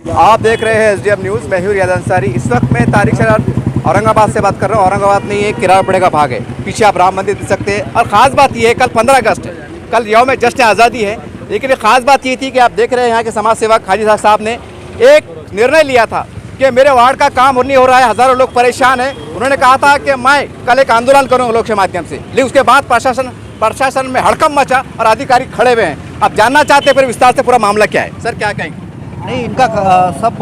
आप देख रहे हैं एसडीएम न्यूज़। मैं हूं रियाज अंसारी। इस वक्त मैं तारिक शहर औरंगाबाद से बात कर रहा हूं। औरंगाबाद में ये किराड़पुरे का भाग है। पीछे आप राम मंदिर देख सकते हैं। और ख़ास बात ये है, कल 15 अगस्त है, कल यौम जश्न आज़ादी है। लेकिन एक ख़ास बात ये थी कि आप देख रहे हैं यहाँ के समाज सेवक हाजी साहब ने एक निर्णय लिया था कि मेरे वार्ड का काम नहीं हो रहा है, हज़ारों लोग परेशान हैं। उन्होंने कहा था कि मैं कल एक आंदोलन करूँगा लोक के माध्यम से। लेकिन उसके बाद प्रशासन में हड़कंप मचा और अधिकारी खड़े हुए हैं। आप जानना चाहते हैं फिर विस्तार से पूरा मामला क्या है? सर क्या कहेंगे? नहीं, इनका सब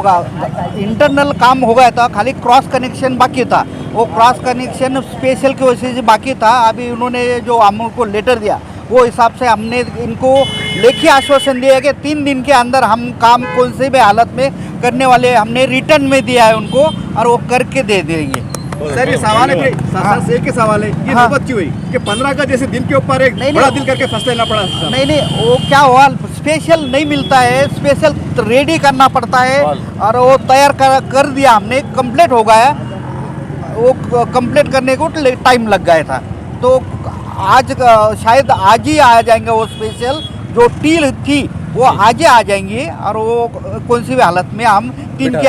इंटरनल काम हो गया था, खाली क्रॉस कनेक्शन बाकी था। वो क्रॉस कनेक्शन स्पेशल की वजह से बाकी था। अभी उन्होंने जो हमको लेटर दिया वो हिसाब से हमने इनको लेखी आश्वासन दिया कि 3 दिन के अंदर हम काम कौन से भी हालत में करने वाले, हमने रिटर्न में दिया है उनको और वो करके दे देंगे। सर ये सवाल है, एक ही सवाल है, ये नौबत क्यों हुई कि 15 का जैसे दिन के ऊपर एक बड़ा दिल करके फंस लेना पड़ा? नहीं, वो क्या हुआ, स्पेशल नहीं मिलता है, स्पेशल रेडी करना पड़ता है और वो तैयार कर दिया हमने, कंप्लीट हो गया। वो कंप्लीट करने को टाइम लग गया था, तो आज शायद आज ही आ जाएंगे। वो स्पेशल जो टील थी वो आज ही आ जाएंगी और वो कौन सी भी हालत में हम 3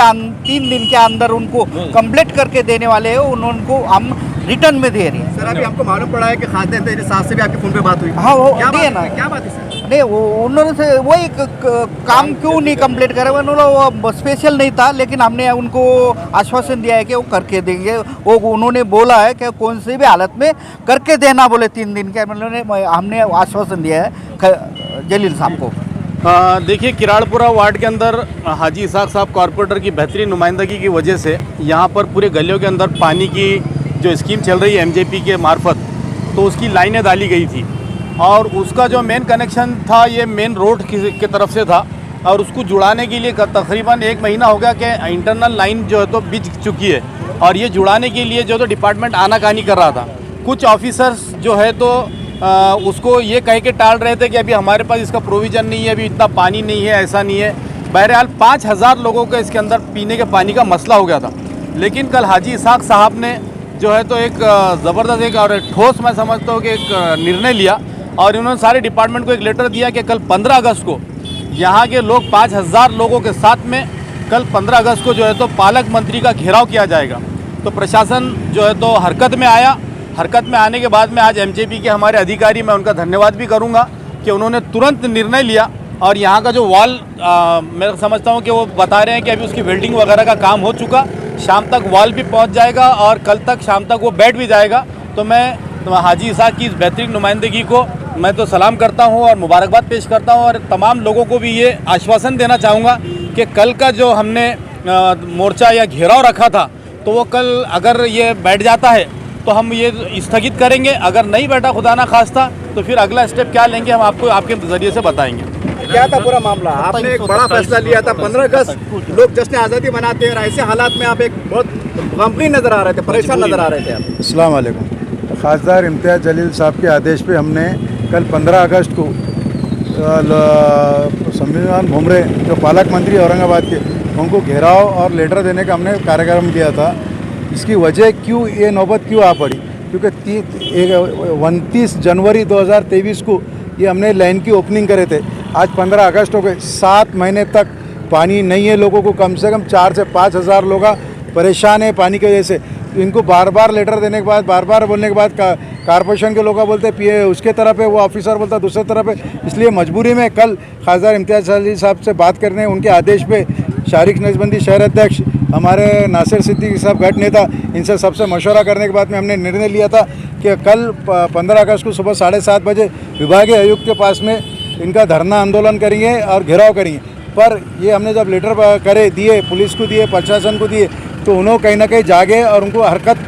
दिन के अंदर उनको कंप्लीट करके देने वाले हैं। उनको हम रिटर्न में दे रहे हैं। सर अभी हमको मालूम पड़ा है कि खासदार साहब से भी आपके फोन पे बात हुई। हाँ, वो दिए ना, क्या बात है सर? नहीं, वो उन्होंने से वही काम क्यों नहीं कंप्लीट करे, उन्होंने वो स्पेशल नहीं था, लेकिन हमने उनको आश्वासन दिया है कि वो करके देंगे। वो उन्होंने बोला है कि कौन सी भी हालत में करके देना, बोले 3 दिन के। हमने आश्वासन दिया है जलील साहब को। देखिए, किराड़पुरा वार्ड के अंदर हाजी इसाक साहब कॉरपोरेटर की बेहतरीन नुमाइंदगी की वजह से यहाँ पर पूरे गलियों के अंदर पानी की जो स्कीम चल रही है एमजेपी के मार्फत, तो उसकी लाइनें डाली गई थी और उसका जो मेन कनेक्शन था ये मेन रोड की तरफ से था और उसको जुड़ाने के लिए तकरीबन 1 महीना हो गया कि इंटरनल लाइन जो है तो बिछ चुकी है और ये जुड़ाने के लिए जो तो डिपार्टमेंट आनाकानी कर रहा था। कुछ ऑफिसर्स जो है तो उसको ये कह के टाल रहे थे कि अभी हमारे पास इसका प्रोविज़न नहीं है, अभी इतना पानी नहीं है, ऐसा नहीं है। बहरहाल 5000 लोगों का इसके अंदर पीने के पानी का मसला हो गया था। लेकिन कल हाजी इसाक साहब ने जो है तो एक ज़बरदस्त एक और ठोस, मैं समझता हूँ कि एक निर्णय लिया और उन्होंने सारे डिपार्टमेंट को एक लेटर दिया कि कल 15 अगस्त को यहाँ के लोग 5000 लोगों के साथ में कल 15 अगस्त को जो है तो पालक मंत्री का घेराव किया जाएगा। तो प्रशासन जो है तो हरकत में आया। हरकत में आने के बाद में आज एमजेपी के हमारे अधिकारी, मैं उनका धन्यवाद भी करूंगा कि उन्होंने तुरंत निर्णय लिया और यहाँ का जो वॉल मैं समझता हूँ कि वो बता रहे हैं कि अभी उसकी वेल्डिंग वगैरह का काम हो चुका, शाम तक वॉल भी पहुँच जाएगा और कल तक शाम तक वो बैठ भी जाएगा। तो मैं हाजी इसाक की इस बेहतरीन नुमाइंदगी को मैं तो सलाम करता हूँ और मुबारकबाद पेश करता हूँ और तमाम लोगों को भी ये आश्वासन देना चाहूँगा कि कल का जो हमने मोर्चा या घेराव रखा था तो वो कल अगर ये बैठ जाता है तो हम ये स्थगित करेंगे, अगर नहीं बैठा खुदा ना खास्ता तो फिर अगला स्टेप क्या लेंगे हम आपको आपके जरिए से बताएंगे। क्या था पूरा मामला? आपने एक बड़ा फैसला लिया था, 15 अगस्त लोग जश्न आज़ादी मनाते हैं और ऐसे हालात में आप एक बहुत गमगीन नज़र आ रहे थे, परेशान नज़र आ रहे थे आप। अस्सलाम वालेकुम। खासदार इम्तियाज़ जलील साहब के आदेश पे हमने कल 15 अगस्त को संविधान भुमरे जो पालक मंत्री औरंगाबाद के, उनको घेराव और लेटर देने का हमने कार्यक्रम लिया था। इसकी वजह क्यों, ये नौबत क्यों आ पड़ी, क्योंकि 29 जनवरी 2023 को ये हमने लाइन की ओपनिंग करे थे। आज 15 अगस्त हो गए, 7 महीने तक पानी नहीं है। लोगों को कम से कम 4 से 5 हज़ार लोग परेशान है पानी की वजह से। इनको बार बार लेटर देने के बाद, बार बार बोलने के बाद कारपोरेशन के लोग बोलते पिए उसके तरफ है, वो ऑफिसर बोलता दूसरे तरफ है। इसलिए मजबूरी में कल खासदार इम्तियाज़ जलील साहब से बात करने, उनके आदेश पे शारिक नज़बंदी शहर अध्यक्ष, हमारे नासिर सिद्दीकी साहब गठ नेता, इनसे सबसे मशवरा करने के बाद में हमने निर्णय लिया था कि कल 15 अगस्त को सुबह 7:30 बजे विभागीय आयुक्त के पास में इनका धरना आंदोलन करेंगे और घेराव करेंगे। पर ये हमने जब लेटर करे दिए, पुलिस को दिए, प्रशासन को दिए, तो उन्होंने कहीं ना कहीं जागे और उनको हरकत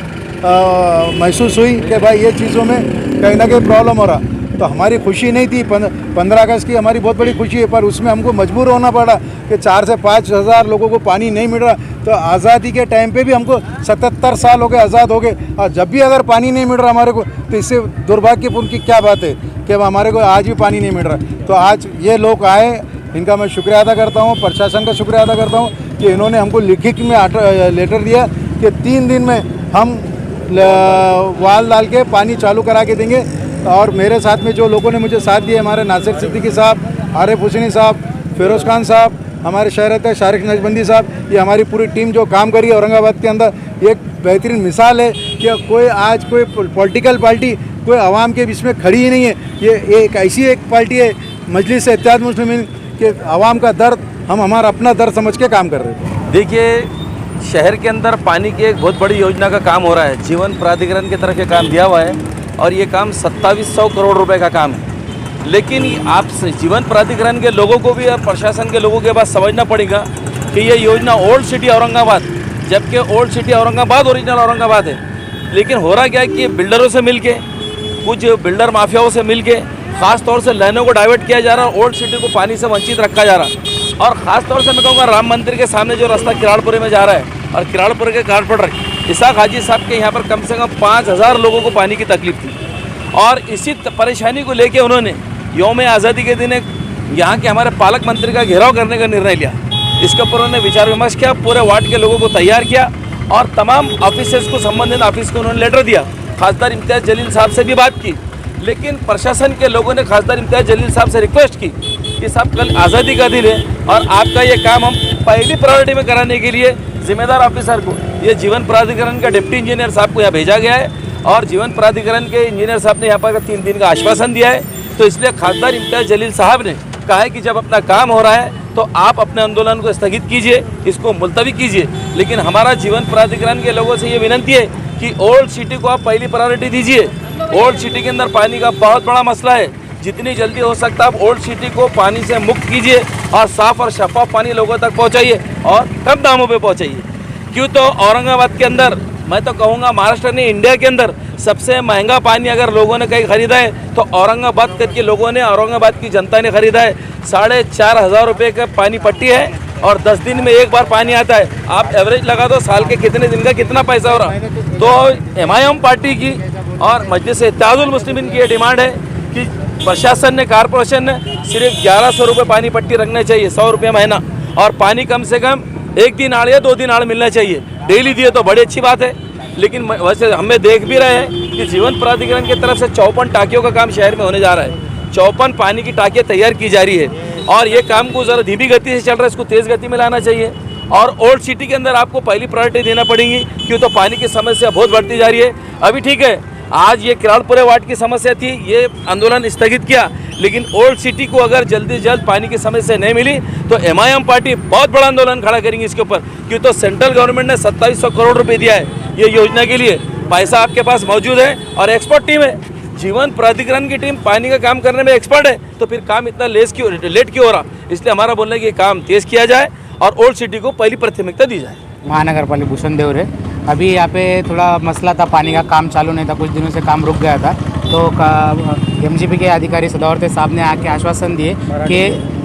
महसूस हुई कि भाई ये चीज़ों में कहीं ना कहीं प्रॉब्लम हो रहा। तो हमारी खुशी नहीं थी, 15 अगस्त की हमारी बहुत बड़ी खुशी है, पर उसमें हमको मजबूर होना पड़ा कि 4 से 5 हज़ार लोगों को पानी नहीं मिल रहा। तो आज़ादी के टाइम पे भी हमको 77 साल हो गए, आज़ाद हो गए, और जब भी अगर पानी नहीं मिल रहा हमारे को, तो इससे दुर्भाग्यपूर्ण की क्या बात है कि हमारे को आज भी पानी नहीं मिल रहा। तो आज ये लोग आए, इनका मैं शुक्रिया अदा करता हूँ, प्रशासन का शुक्रिया अदा करता हूँ कि इन्होंने हमको लिखित में लेटर दिया कि 3 दिन में हम वाल डाल के पानी चालू करा के देंगे। और मेरे साथ में जो लोगों ने मुझे साथ दिए, हमारे नासिर सिद्दीकी साहब, आरिफ हुसैनी साहब, फिरोज़ खान साहब, हमारे शहर रहते हैं शारिक नजबंदी साहब, ये हमारी पूरी टीम जो काम करी है औरंगाबाद के अंदर, ये एक बेहतरीन मिसाल है कि कोई आज कोई पॉलिटिकल पार्टी कोई आवाम के बीच में खड़ी ही नहीं है। ये एक ऐसी एक पार्टी है मजलिस इत्तेहाद मुस्लिमीन के आवाम का दर्द हम हमारा अपना दर्द समझ के काम कर रहे हैं। देखिए, शहर के अंदर पानी की एक बहुत बड़ी योजना का काम हो रहा है। जीवन प्राधिकरण की तरफ ये काम दिया हुआ है और ये काम 2700 करोड़ रुपए का काम है। लेकिन आप जीवन प्राधिकरण के लोगों को भी और प्रशासन के लोगों के पास समझना पड़ेगा कि ये योजना ओल्ड सिटी औरंगाबाद, जबकि old city Aurangabad original Aurangabad है। लेकिन हो रहा क्या है कि ये बिल्डरों से मिलके, कुछ बिल्डर माफियाओं से मिलके ख़ास तौर से लाइनों को डाइवर्ट किया जा रहा है, ओल्ड सिटी को पानी से वंचित रखा जा रहा है। और ख़ास तौर से मैं कहूँगा राम मंदिर के सामने जो रास्ता किराड़पुरे में जा रहा है और किराड़पुरे के कारपोरेटर इसाक हाजी साहब के यहाँ पर कम से कम 5000 लोगों को पानी की तकलीफ थी। और इसी परेशानी को लेके उन्होंने यौम आज़ादी के दिन यहाँ के हमारे पालक मंत्री का घेराव करने का निर्णय लिया। इसके ऊपर उन्होंने विचार विमर्श किया, पूरे वार्ड के लोगों को तैयार किया और तमाम ऑफिसर्स को, संबंधित ऑफिस को उन्होंने लेटर दिया। खासदार इम्तियाज़ जलील साहब से भी बात की, लेकिन प्रशासन के लोगों ने खासदार इम्तियाज़ जलील साहब से रिक्वेस्ट की कि साहब कल आज़ादी का दिन है और आपका ये काम हम पहली प्रायोरिटी में कराने के लिए जिम्मेदार ऑफिसर को, ये जीवन प्राधिकरण का डिप्टी इंजीनियर साहब को यहाँ भेजा गया है और जीवन प्राधिकरण के इंजीनियर साहब ने यहाँ पर 3 दिन का आश्वासन दिया है। तो इसलिए खासदार इम्तियाज़ जलील साहब ने कहा है कि जब अपना काम हो रहा है तो आप अपने आंदोलन को स्थगित कीजिए, इसको मुलतवी कीजिए। लेकिन हमारा जीवन प्राधिकरण के लोगों से ये विनती है कि ओल्ड सिटी को आप पहली प्रायोरिटी दीजिए। ओल्ड सिटी के अंदर पानी का बहुत बड़ा मसला है, जितनी जल्दी हो सकता है आप ओल्ड सिटी को पानी से मुक्त कीजिए और साफ़ और शफाफ पानी लोगों तक पहुँचाइए और कम दामों पर पहुँचाइए। क्यों तो औरंगाबाद के अंदर, मैं तो कहूँगा महाराष्ट्र ने इंडिया के अंदर सबसे महंगा पानी अगर लोगों ने कहीं खरीदा है तो औरंगाबाद के लोगों ने, औरंगाबाद की जनता ने खरीदा है। 4500 रुपये का पानी पट्टी है और 10 दिन में एक बार पानी आता है। आप एवरेज लगा दो साल के कितने दिन का कितना पैसा हो रहा है। तो एमआईएम पार्टी की और मजलिस इत्तेहादुल मुस्लिमीन की ये डिमांड है कि प्रशासन ने, कारपोरेशन ने सिर्फ 1100 रुपये पानी पट्टी रखना चाहिए, 100 रुपये महीना, और पानी कम से कम 1 दिन आड़ या 2 दिन आड़ मिलना चाहिए। डेली दिए तो बड़ी अच्छी बात है, लेकिन वैसे हमें देख भी रहे हैं कि जीवन प्राधिकरण की तरफ से 54 टाँकियों का काम शहर में होने जा रहा है। 54 पानी की टाँकियाँ तैयार की जा रही है और ये काम को ज़रा धीमी गति से चल रहा है, इसको तेज़ गति में लाना चाहिए। और ओल्ड सिटी के अंदर आपको पहली प्रायोरिटी देना पड़ेगी, क्यों तो पानी की समस्या बहुत बढ़ती जा रही है। अभी ठीक है, आज ये किराड़पुरे वार्ड की समस्या थी, ये आंदोलन स्थगित किया, लेकिन ओल्ड सिटी को अगर जल्दी से जल्द पानी की समस्या नहीं मिली तो एमआईएम पार्टी बहुत बड़ा आंदोलन खड़ा करेंगे इसके ऊपर। क्यों तो सेंट्रल गवर्नमेंट ने 2700 करोड़ रुपए दिया है ये योजना के लिए, पैसा आपके पास मौजूद है और एक्सपर्ट टीम है। जीवन प्राधिकरण की टीम पानी का काम करने में एक्सपर्ट है, तो फिर काम इतना लेट क्यों हो रहा। इसलिए हमारा बोलना है कि काम तेज़ किया जाए और ओल्ड सिटी को पहली प्राथमिकता दी जाए। महानगर पालिका भूषण देवरे, अभी यहाँ पे थोड़ा मसला था, पानी का काम चालू नहीं था, कुछ दिनों से काम रुक गया था। तो एमजीपी के अधिकारी सदावर्ते साहब ने आके आश्वासन दिए कि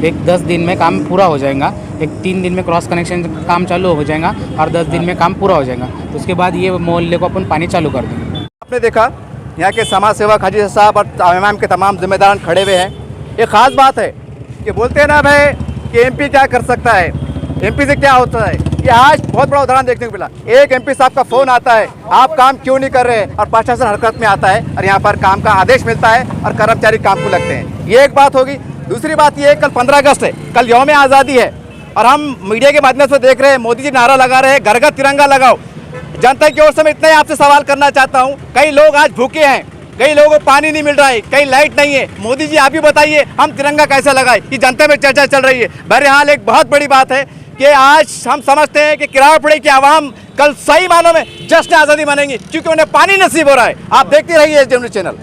एक 10 दिन में काम पूरा हो जाएगा, एक 3 दिन में क्रॉस कनेक्शन काम चालू हो जाएगा और 10 दिन में काम पूरा हो जाएगा। तो उसके बाद ये मोहल्ले को अपन पानी चालू कर देंगे। आपने देखा यहाँ के समाज सेवक हाजी साहब और इमाम के तमाम जिम्मेदार खड़े हुए हैं। एक ख़ास बात है कि बोलते हैं ना भाई कि एमपी क्या कर सकता है, एमपी से क्या होता है। ये आज बहुत बड़ा उदाहरण देखने को मिला। एक एमपी साहब का फ़ोन आता है, आप काम क्यों नहीं कर रहे, और प्रशासन हरकत में आता है और यहाँ पर काम का आदेश मिलता है और कर्मचारी काम को लगते हैं। ये एक बात होगी। दूसरी बात ये है, कल 15 अगस्त है, कल यौम आज़ादी है और हम मीडिया के माध्यम से देख रहे हैं मोदी जी नारा लगा रहे हैं, घर घर तिरंगा लगाओ। जनता की ओर से मैं इतना ही आपसे सवाल करना चाहता हूँ, कई लोग आज भूखे हैं, कई लोगों को पानी नहीं मिल रहा है, कई लाइट नहीं है। मोदी जी आप ही बताइए हम तिरंगा कैसे लगाए, ये जनता में चर्चा चल रही है। बहरहाल एक बहुत बड़ी बात है कि आज हम समझते हैं कि किराड़पुरे की आवाम कल सही मानों में जश्न आज़ादी मनाएंगी, क्योंकि उन्हें पानी नसीब हो रहा है। आप देखते रहिए एसडीएम न्यूज़ चैनल।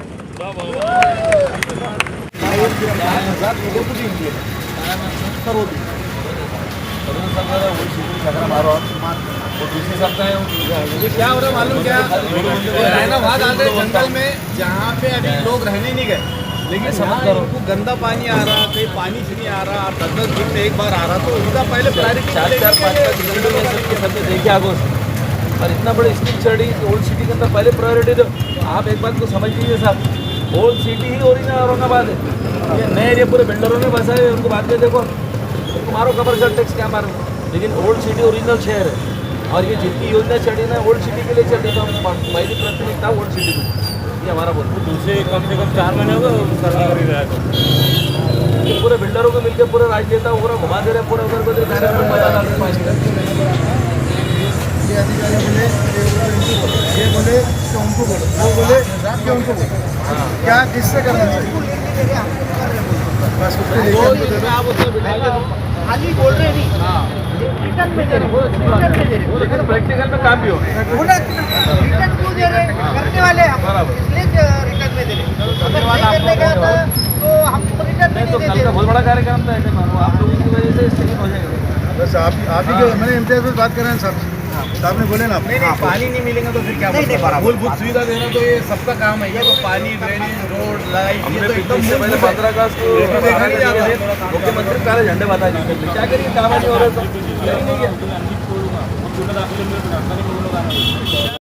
ये क्या हो रहा है मालूम क्या, रायनाबाद आ गए जंगल में जहाँ पे अभी लोग रहने नहीं गए, लेकिन यहाँ इनको गंदा पानी आ रहा, कहीं पानी नहीं आ रहा, 10-10 दिन में एक बार आ रहा, तो उनका पहले 4-4-5 देखिए आगो और इतना बड़ी स्कीम चल रही है ओल्ड सिटी के अंदर पहले प्रायोरिटी दो। आप एक बात को समझ लीजिए साहब, ओल्ड सिटी ही ओरिजिनल औरंगाबाद है। ये नए ये पूरे बिल्डरों ने बसा है, उनको बाद में देखो उनको मारो कमर्शियल टैक्स क्या मारो, लेकिन ओल्ड सिटी ओरिजिनल शहर है। और ये जितनी योजना चली ना ओल्ड सिटी के लिए चली, तो हम पहली प्राथमिकता ओल्ड सिटी को, ये हमारा बोलना। दूसरे कम से कम 4 महीने हो गए सरकार कि पूरे बिल्डरों को मिलकर पूरे राजनेता पूरा घुमा दे रहे पूरा उधर को कार्यक्रम बता डाल रहे पानी का। ये अधिकारी बोले ये बोले कि उनको बोलो, वो बोले कि उनको बोलो, क्या किससे करना चाहिए? बस उसको वो लेके इसमें आप उसमें बिठाएंगे तो खाली बोल रहे नहीं हाँ रिटर्न में दे रहे रिटर्न में दे रहे लेकिन प्रैक्टिकल में काम भी हो रिटर्न क्यों दे रहे करने वाले हम इसलिए रिटर्न में दे रहे अगर नहीं करने का तो हमको रिटर्न में नहीं तो नहीं कल देते का बहुत बड़ा कार्यक्रम था ऐसे मानो आप लोगों की वजह से स्थिति हो जाएगा। बस आप ही के मैंने इम्तियाज से बात कर रहे हैं साहब साहब ने बोले ना आप नहीं पानी नहीं मिलेगा तो फिर क्या मतलब? मूलभूत सुविधा देना तो ये सबका काम है। ये तो पानी, ड्रेनेज, रोड, लाइट, ये हमने तो एकदम इससे पहले 15 अगस्त को देखा नहीं जाता। मुख्यमंत्री काले झंडे बता दीजिए क्या करिए काम नहीं हो रहा है तो